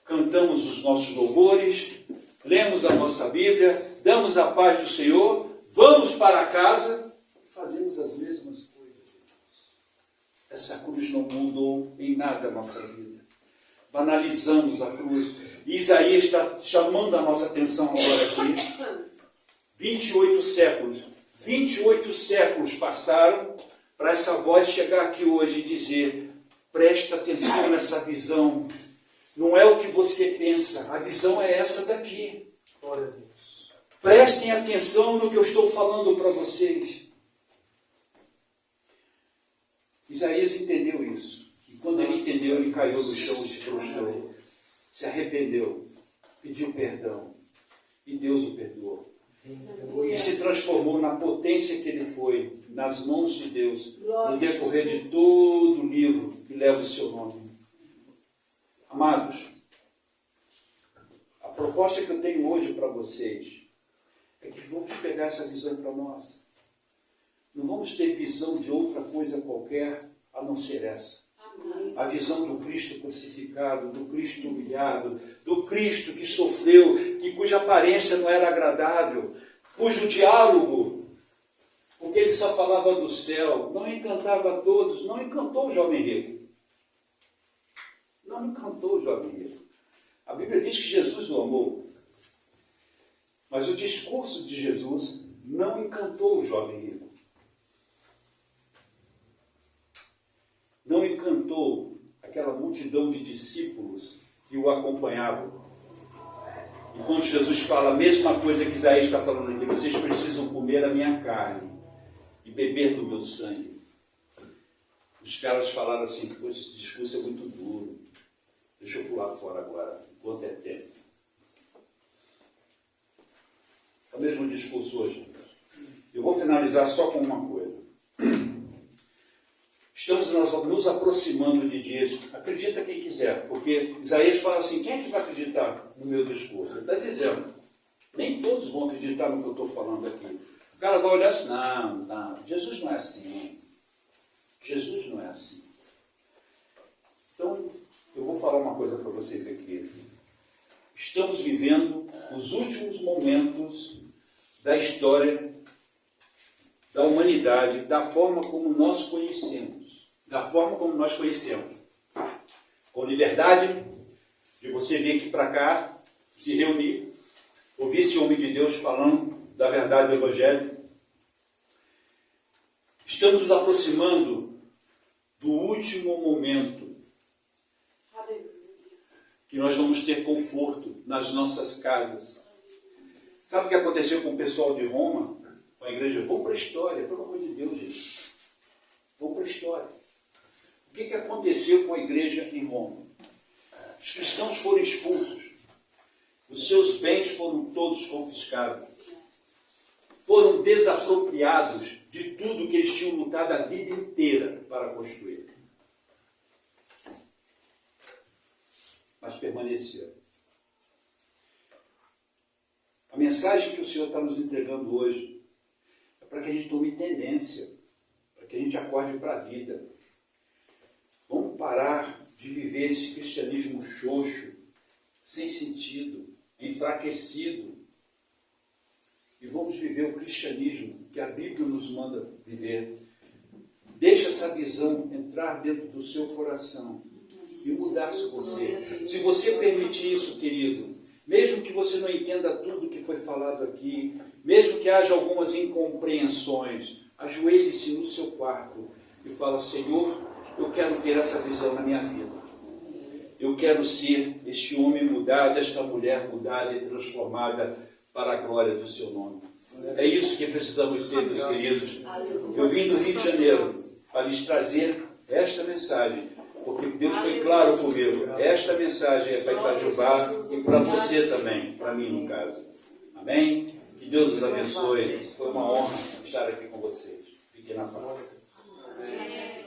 cantamos os nossos louvores, lemos a nossa Bíblia, damos a paz do Senhor, vamos para casa e fazemos as mesmas coisas. Essa cruz não mudou em nada a nossa vida. Banalizamos a cruz. E Isaías está chamando a nossa atenção agora aqui. 28 séculos passaram para essa voz chegar aqui hoje e dizer: presta atenção nessa visão. Não é o que você pensa, a visão é essa daqui. Glória a Deus. Prestem atenção no que eu estou falando para vocês. Isaías entendeu isso. E quando ele entendeu, ele caiu no chão e se prostrou. Se arrependeu, pediu perdão. E Deus o perdoou. E se transformou na potência que ele foi, nas mãos de Deus, no decorrer de todo o livro que leva o seu nome. Amados, a proposta que eu tenho hoje para vocês é que vamos pegar essa visão para nós. Não vamos ter visão de outra coisa qualquer a não ser essa. A visão do Cristo crucificado, do Cristo humilhado, do Cristo que sofreu, e cuja aparência não era agradável, cujo diálogo, porque ele só falava do céu, não encantava a todos, não encantou o jovem rico. Não encantou o jovem rico. A Bíblia diz que Jesus o amou, mas o discurso de Jesus não encantou o jovem rico. Não encantou aquela multidão de discípulos que o acompanhavam. E quando Jesus fala a mesma coisa que Isaías está falando aqui: vocês precisam comer a minha carne e beber do meu sangue. Os caras falaram assim: poxa, esse discurso é muito duro, deixa eu pular fora agora, enquanto é tempo. É o mesmo discurso hoje. Eu vou finalizar só com uma coisa. Estamos nos aproximando de dias, acredita quem quiser, porque Isaías fala assim: quem é que vai acreditar no meu discurso? Ele está dizendo, Nem todos vão acreditar no que eu estou falando aqui. O cara vai olhar assim, não, Jesus não é assim. Jesus não é assim. Então, eu vou falar uma coisa para vocês aqui. Estamos vivendo os últimos momentos da história da humanidade, da forma como nós conhecemos. Da forma como nós conhecemos. Com liberdade de você vir aqui para cá, se reunir, ouvir esse homem de Deus falando da verdade do Evangelho. Estamos nos aproximando do último momento que nós vamos ter conforto nas nossas casas. Sabe o que aconteceu com o pessoal de Roma? Com a igreja? Vamos para a história, pelo amor de Deus, gente. Vamos para a história. O que aconteceu com a igreja em Roma? Os cristãos foram expulsos. Os seus bens foram todos confiscados. Foram desapropriados de tudo que eles tinham lutado a vida inteira para construir. Mas permaneceram. A mensagem que o Senhor está nos entregando hoje é para que a gente tome tendência, para que a gente acorde para a vida. Vamos parar de viver esse cristianismo xoxo, sem sentido, enfraquecido. E vamos viver o cristianismo que a Bíblia nos manda viver. Deixa essa visão entrar dentro do seu coração e mudar você. Se você permitir isso, querido, mesmo que você não entenda tudo que foi falado aqui, mesmo que haja algumas incompreensões, ajoelhe-se no seu quarto e fala: Senhor, eu quero ter essa visão na minha vida. Eu quero ser este homem mudado, esta mulher mudada e transformada para a glória do seu nome. É isso que precisamos ser, meus queridos. Eu vim do Rio de Janeiro para lhes trazer esta mensagem, porque Deus foi claro comigo. Esta mensagem é para Itajubá e para você também, para mim no caso. Amém? Que Deus os abençoe. Foi uma honra estar aqui com vocês. Fiquem na paz. Amém.